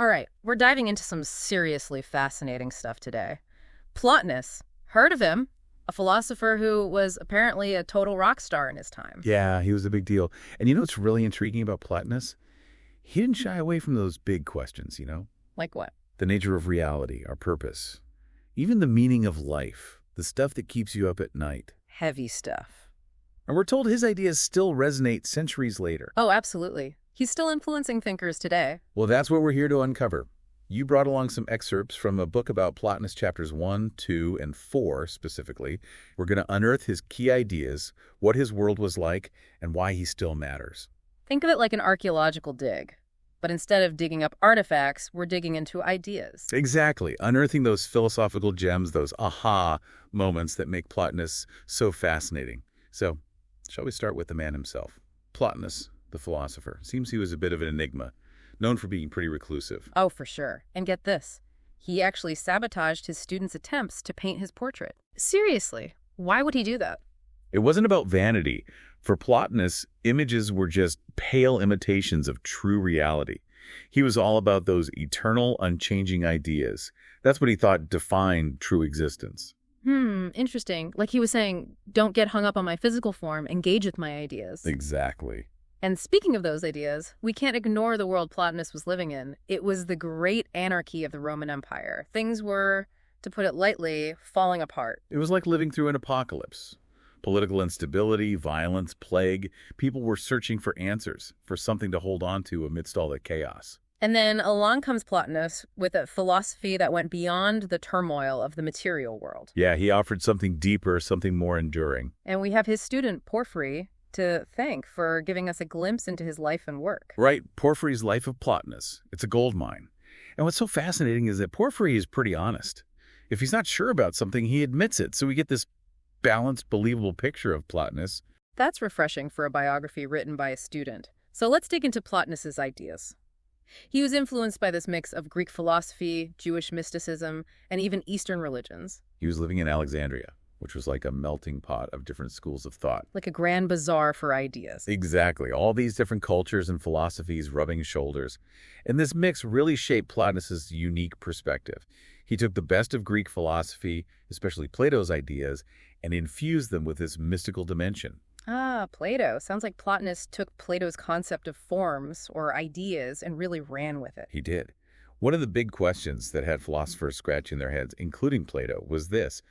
All right, we're diving into some seriously fascinating stuff today. Plotinus, heard of him? A philosopher who was apparently a total rock star in his time. Yeah, he was a big deal. And you know what's really intriguing about Plotinus? He didn't shy away from those big questions. Like what? The nature of reality, our purpose, even the meaning of life, the stuff that keeps you up at night. Heavy stuff. And we're told his ideas still resonate centuries later. Oh, absolutely. He's still influencing thinkers today. Well, that's what we're here to uncover. You brought along some excerpts from a book about Plotinus chapters 1, 2, and 4 specifically. We're going to unearth his key ideas, what his world was like, and why he still matters. Think of it like an archaeological dig. But instead of digging up artifacts, we're digging into ideas. Exactly. Unearthing those philosophical gems, those aha moments that make Plotinus so fascinating. So, shall we start with the man himself? Plotinus, the philosopher. Seems he was a bit of an enigma, known for being pretty reclusive. Oh, for sure. And get this. He actually sabotaged his students' attempts to paint his portrait. Seriously, why would he do that? It wasn't about vanity. For Plotinus, images were just pale imitations of true reality. He was all about those eternal, unchanging ideas. That's what he thought defined true existence. Interesting. Like he was saying, don't get hung up on my physical form, engage with my ideas. Exactly. And speaking of those ideas, we can't ignore the world Plotinus was living in. It was the great anarchy of the Roman Empire. Things were, to put it lightly, falling apart. It was like living through an apocalypse. Political instability, violence, plague. People were searching for answers, for something to hold on to amidst all the chaos. And then along comes Plotinus with a philosophy that went beyond the turmoil of the material world. Yeah, he offered something deeper, something more enduring. And we have his student, Porphyry, to thank for giving us a glimpse into his life and work. Right, Porphyry's Life of Plotinus. It's a gold mine. And what's so fascinating is that Porphyry is pretty honest. If he's not sure about something, he admits it. So we get this balanced, believable picture of Plotinus. That's refreshing for a biography written by a student. So let's dig into Plotinus's ideas. He was influenced by this mix of Greek philosophy, Jewish mysticism, and even Eastern religions. He was living in Alexandria, which was like a melting pot of different schools of thought. Like a grand bazaar for ideas. Exactly. All these different cultures and philosophies rubbing shoulders. And this mix really shaped Plotinus's unique perspective. He took the best of Greek philosophy, especially Plato's ideas, and infused them with this mystical dimension. Ah, Plato. Sounds like Plotinus took Plato's concept of forms or ideas and really ran with it. He did. One of the big questions that had philosophers scratching their heads, including Plato, was this: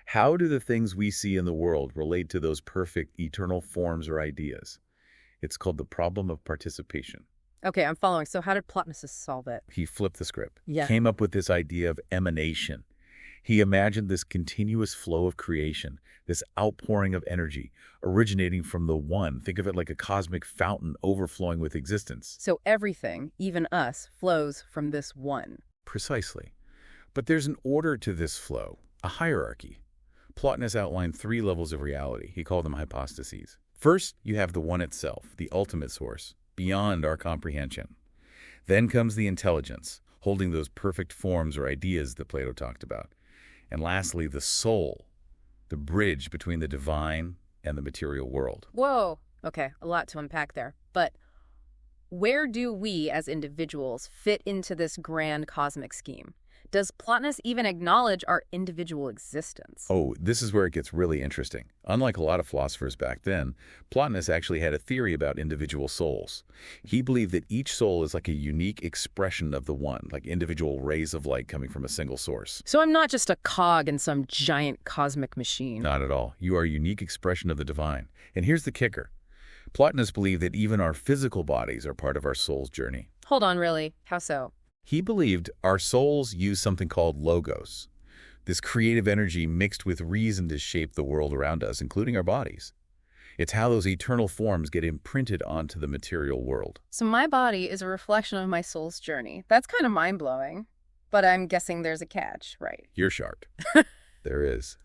how do the things we see in the world relate to those perfect eternal forms or ideas? It's called the problem of participation. Okay, I'm following. So how did Plotinus solve it? He flipped the script. Yeah. Came up with this idea of emanation. He imagined this continuous flow of creation, this outpouring of energy originating from the one. Think of it like a cosmic fountain overflowing with existence. So everything, even us, flows from this one. Precisely. But there's an order to this flow, a hierarchy. Plotinus outlined 3 levels of reality. He called them hypostases. First, you have the one itself, the ultimate source, beyond our comprehension. Then comes the intelligence, holding those perfect forms or ideas that Plato talked about. And lastly, the soul, the bridge between the divine and the material world. Whoa. Okay, a lot to unpack there. But where do we as individuals fit into this grand cosmic scheme? Does Plotinus even acknowledge our individual existence? Oh, this is where it gets really interesting. Unlike a lot of philosophers back then, Plotinus actually had a theory about individual souls. He believed that each soul is like a unique expression of the one, like individual rays of light coming from a single source. So I'm not just a cog in some giant cosmic machine. Not at all. You are a unique expression of the divine. And here's the kicker. Plotinus believed that even our physical bodies are part of our soul's journey. Hold on, really? How so? He believed our souls use something called logos, this creative energy mixed with reason to shape the world around us, including our bodies. It's how those eternal forms get imprinted onto the material world. So my body is a reflection of my soul's journey. That's kind of mind-blowing. But I'm guessing there's a catch, right? You're sharp. There is.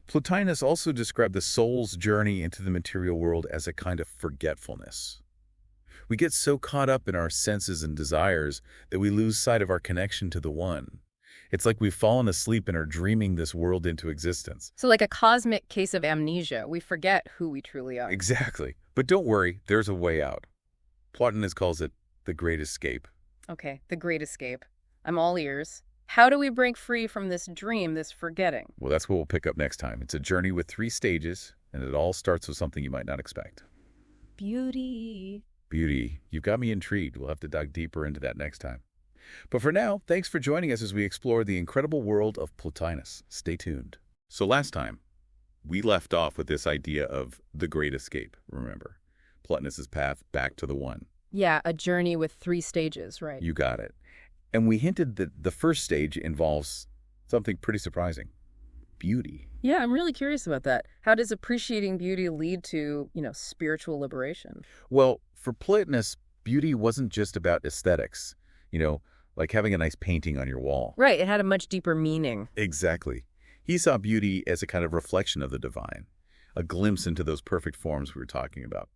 Plotinus also described the soul's journey into the material world as a kind of forgetfulness. We get so caught up in our senses and desires that we lose sight of our connection to the one. It's like we've fallen asleep and are dreaming this world into existence. So like a cosmic case of amnesia, we forget who we truly are. Exactly. But don't worry, there's a way out. Plotinus calls it the great escape. Okay, the great escape. I'm all ears. How do we break free from this dream, this forgetting? Well, that's what we'll pick up next time. It's a journey with 3 stages, and it all starts with something you might not expect. Beauty. Beauty. You've got me intrigued. We'll have to dive deeper into that next time. But for now, thanks for joining us as we explore the incredible world of Plotinus. Stay tuned. So last time, we left off with this idea of the Great Escape, remember? Plotinus's path back to the One. Yeah, a journey with 3 stages, right? You got it. And we hinted that the first stage involves something pretty surprising. Beauty. Yeah, I'm really curious about that. How does appreciating beauty lead to, spiritual liberation? Well, for Plotinus, beauty wasn't just about aesthetics, like having a nice painting on your wall. Right, it had a much deeper meaning. Exactly. He saw beauty as a kind of reflection of the divine, a glimpse into those perfect forms we were talking about.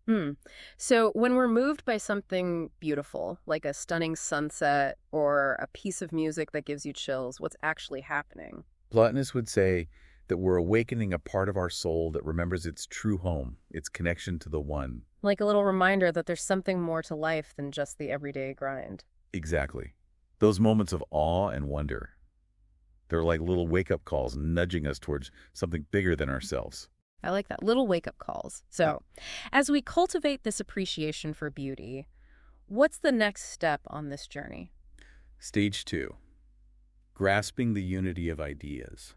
So when we're moved by something beautiful, like a stunning sunset or a piece of music that gives you chills, what's actually happening? Plotinus would say that we're awakening a part of our soul that remembers its true home, its connection to the One. Like a little reminder that there's something more to life than just the everyday grind. Exactly. Those moments of awe and wonder. They're like little wake-up calls nudging us towards something bigger than ourselves. I like that. Little wake-up calls. So, as we cultivate this appreciation for beauty, what's the next step on this journey? Stage 2. Grasping the unity of ideas.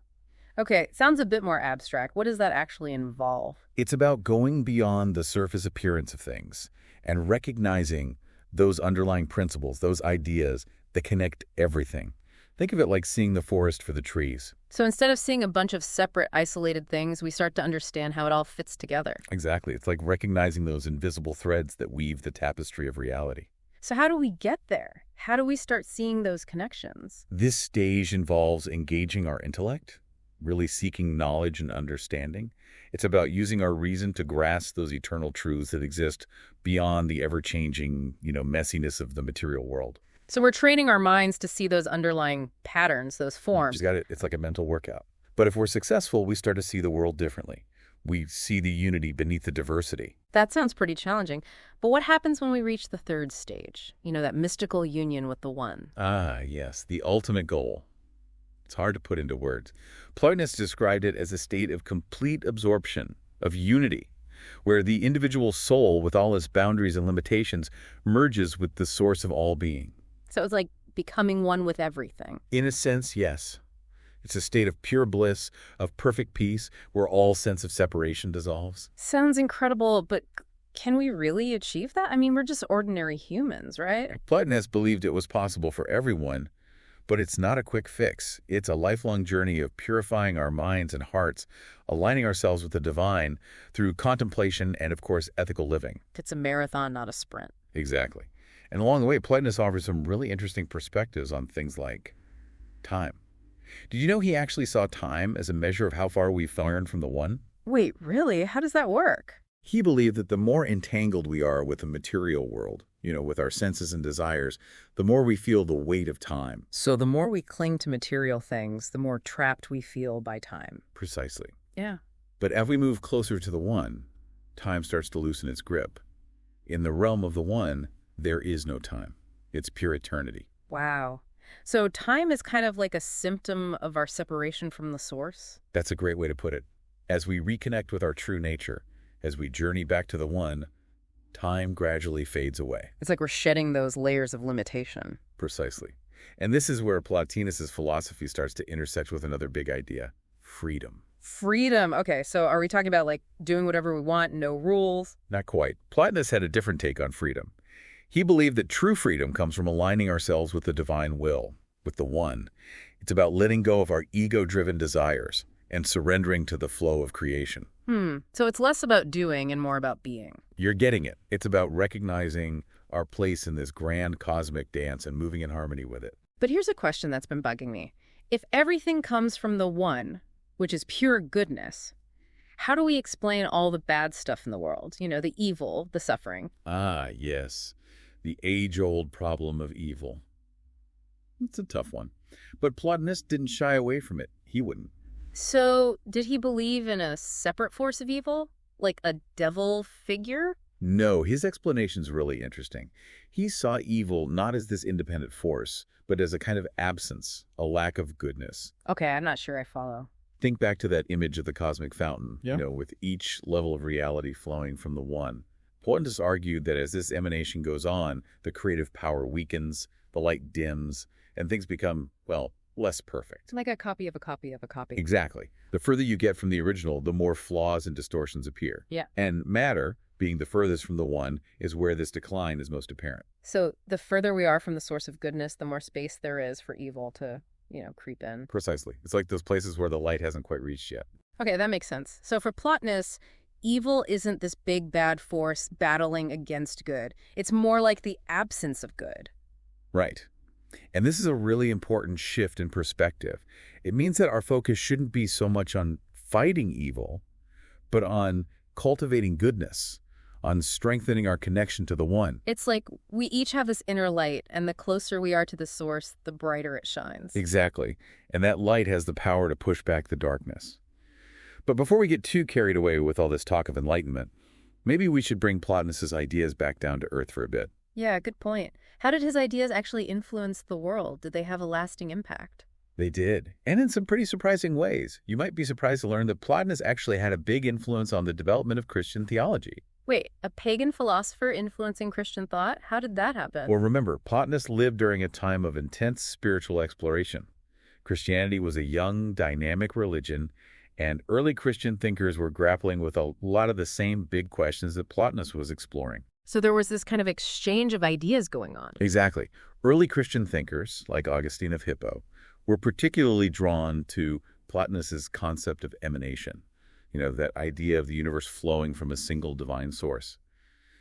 Okay, sounds a bit more abstract. What does that actually involve? It's about going beyond the surface appearance of things and recognizing those underlying principles, those ideas that connect everything. Think of it like seeing the forest for the trees. So instead of seeing a bunch of separate, isolated things, we start to understand how it all fits together. Exactly. It's like recognizing those invisible threads that weave the tapestry of reality. So how do we get there? How do we start seeing those connections? This stage involves engaging our intellect, really seeking knowledge and understanding. It's about using our reason to grasp those eternal truths that exist beyond the ever-changing, messiness of the material world. So we're training our minds to see those underlying patterns, those forms. It's like a mental workout. But if we're successful, we start to see the world differently. We see the unity beneath the diversity. That sounds pretty challenging. But what happens when we reach the third stage? That mystical union with the One. Ah, yes, the ultimate goal. It's hard to put into words. Plotinus described it as a state of complete absorption, of unity, where the individual soul, with all its boundaries and limitations, merges with the source of all being. So it's like becoming one with everything. In a sense, yes. It's a state of pure bliss, of perfect peace, where all sense of separation dissolves. Sounds incredible, but can we really achieve that? I mean, we're just ordinary humans, right? Plotinus believed it was possible for everyone, but it's not a quick fix. It's a lifelong journey of purifying our minds and hearts, aligning ourselves with the divine through contemplation and, of course, ethical living. It's a marathon, not a sprint. Exactly. And along the way, Plotinus offers some really interesting perspectives on things like time. Did you know he actually saw time as a measure of how far we've fallen from the One? Wait, really? How does that work? He believed that the more entangled we are with the material world, with our senses and desires, the more we feel the weight of time. So the more we cling to material things, the more trapped we feel by time. Precisely. Yeah. But as we move closer to the One, time starts to loosen its grip. In the realm of the One, there is no time. It's pure eternity. Wow. So time is kind of like a symptom of our separation from the source? That's a great way to put it. As we reconnect with our true nature, as we journey back to the One, time gradually fades away. It's like we're shedding those layers of limitation. Precisely. And this is where Plotinus's philosophy starts to intersect with another big idea: freedom. Freedom. Okay, so are we talking about like doing whatever we want, no rules? Not quite. Plotinus had a different take on freedom. He believed that true freedom comes from aligning ourselves with the divine will, with the One. It's about letting go of our ego-driven desires and surrendering to the flow of creation. So it's less about doing and more about being. You're getting it. It's about recognizing our place in this grand cosmic dance and moving in harmony with it. But here's a question that's been bugging me. If everything comes from the One, which is pure goodness, how do we explain all the bad stuff in the world? The evil, the suffering. Ah, yes. The age-old problem of evil. It's a tough one. But Plotinus didn't shy away from it. He wouldn't. So did he believe in a separate force of evil? Like a devil figure? No, his explanation's really interesting. He saw evil not as this independent force, but as a kind of absence, a lack of goodness. Okay, I'm not sure I follow. Think back to that image of the cosmic fountain, Yeah. with each level of reality flowing from the one. Plotinus argued that as this emanation goes on, the creative power weakens, the light dims, and things become, well, less perfect. Like a copy of a copy of a copy. Exactly. The further you get from the original, the more flaws and distortions appear. Yeah. And matter, being the furthest from the one, is where this decline is most apparent. So the further we are from the source of goodness, the more space there is for evil to, creep in. Precisely. It's like those places where the light hasn't quite reached yet. Okay, that makes sense. So for Plotinus, evil isn't this big bad force battling against good. It's more like the absence of good. Right. And this is a really important shift in perspective. It means that our focus shouldn't be so much on fighting evil, but on cultivating goodness, on strengthening our connection to the one. It's like we each have this inner light, and the closer we are to the source, the brighter it shines. Exactly. And that light has the power to push back the darkness. But before we get too carried away with all this talk of enlightenment, maybe we should bring Plotinus's ideas back down to earth for a bit. Yeah, good point. How did his ideas actually influence the world? Did they have a lasting impact? They did, and in some pretty surprising ways. You might be surprised to learn that Plotinus actually had a big influence on the development of Christian theology. Wait, a pagan philosopher influencing Christian thought? How did that happen? Well, remember, Plotinus lived during a time of intense spiritual exploration. Christianity was a young, dynamic religion, and early Christian thinkers were grappling with a lot of the same big questions that Plotinus was exploring. So there was this kind of exchange of ideas going on. Exactly. Early Christian thinkers, like Augustine of Hippo, were particularly drawn to Plotinus's concept of emanation, that idea of the universe flowing from a single divine source.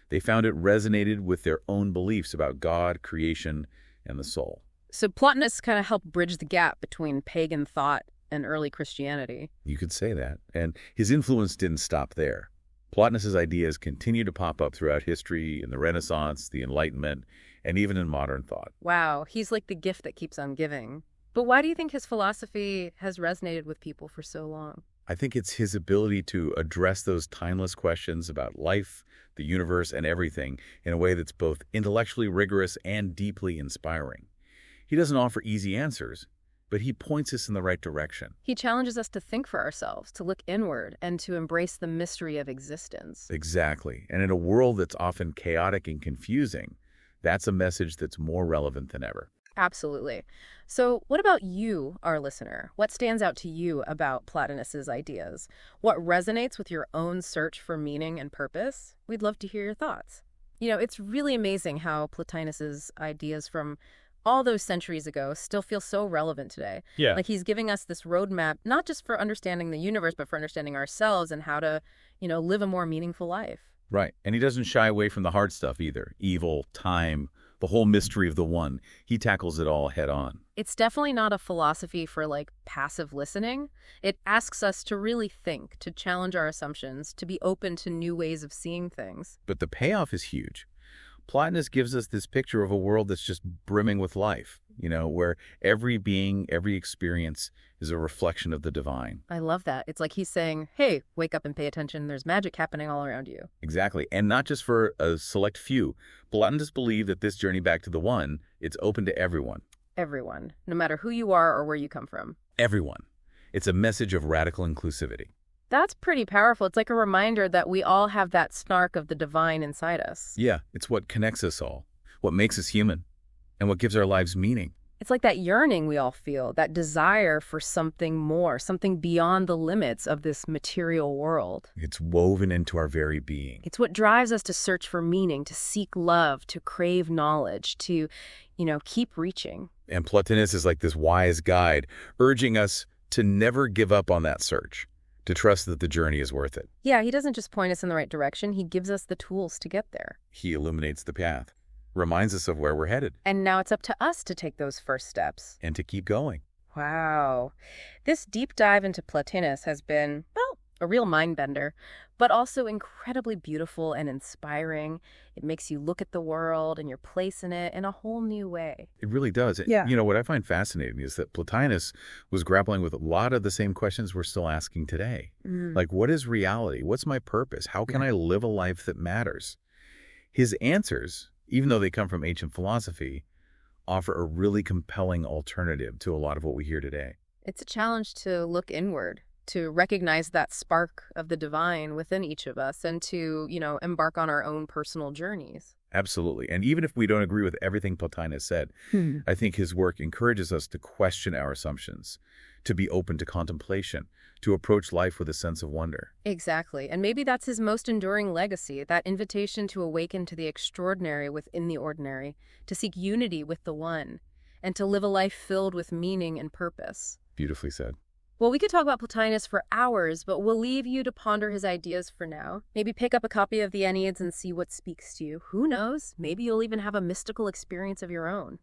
They found it resonated with their own beliefs about God, creation, and the soul. So Plotinus kind of helped bridge the gap between pagan thought and early Christianity. You could say that. And his influence didn't stop there. Plotinus's ideas continue to pop up throughout history, in the Renaissance, the Enlightenment, and even in modern thought. Wow, he's like the gift that keeps on giving. But why do you think his philosophy has resonated with people for so long? I think it's his ability to address those timeless questions about life, the universe, and everything in a way that's both intellectually rigorous and deeply inspiring. He doesn't offer easy answers, but he points us in the right direction. He challenges us to think for ourselves, to look inward, and to embrace the mystery of existence. Exactly. And in a world that's often chaotic and confusing, that's a message that's more relevant than ever. Absolutely. So what about you, our listener? What stands out to you about Plotinus's ideas? What resonates with your own search for meaning and purpose? We'd love to hear your thoughts. It's really amazing how Plotinus's ideas from all those centuries ago still feel so relevant today. Yeah. Like he's giving us this roadmap, not just for understanding the universe, but for understanding ourselves and how to, live a more meaningful life. Right. And he doesn't shy away from the hard stuff either. Evil, time, the whole mystery of the one. He tackles it all head on. It's definitely not a philosophy for passive listening. It asks us to really think, to challenge our assumptions, to be open to new ways of seeing things. But the payoff is huge. Plotinus gives us this picture of a world that's just brimming with life, where every being, every experience is a reflection of the divine. I love that. It's like he's saying, hey, wake up and pay attention. There's magic happening all around you. Exactly. And not just for a select few. Plotinus believed that this journey back to the one, it's open to everyone. Everyone, no matter who you are or where you come from. Everyone. It's a message of radical inclusivity. That's pretty powerful. It's like a reminder that we all have that spark of the divine inside us. Yeah, it's what connects us all, what makes us human, and what gives our lives meaning. It's like that yearning we all feel, that desire for something more, something beyond the limits of this material world. It's woven into our very being. It's what drives us to search for meaning, to seek love, to crave knowledge, to, keep reaching. And Plotinus is like this wise guide, urging us to never give up on that search, to trust that the journey is worth it. Yeah, he doesn't just point us in the right direction. He gives us the tools to get there. He illuminates the path, reminds us of where we're headed. And now it's up to us to take those first steps. And to keep going. Wow. This deep dive into Plotinus has been, a real mind-bender, but also incredibly beautiful and inspiring. It makes you look at the world and your place in it in a whole new way. It really does. Yeah. What I find fascinating is that Plotinus was grappling with a lot of the same questions we're still asking today. Like, what is reality? What's my purpose? How can I live a life that matters? His answers, even though they come from ancient philosophy, offer a really compelling alternative to a lot of what we hear today. It's a challenge to look inward, to recognize that spark of the divine within each of us, and to, embark on our own personal journeys. Absolutely. And even if we don't agree with everything Plotinus said, I think his work encourages us to question our assumptions, to be open to contemplation, to approach life with a sense of wonder. Exactly. And maybe that's his most enduring legacy, that invitation to awaken to the extraordinary within the ordinary, to seek unity with the one, and to live a life filled with meaning and purpose. Beautifully said. Well, we could talk about Plotinus for hours, but we'll leave you to ponder his ideas for now. Maybe pick up a copy of the Enneads and see what speaks to you. Who knows? Maybe you'll even have a mystical experience of your own.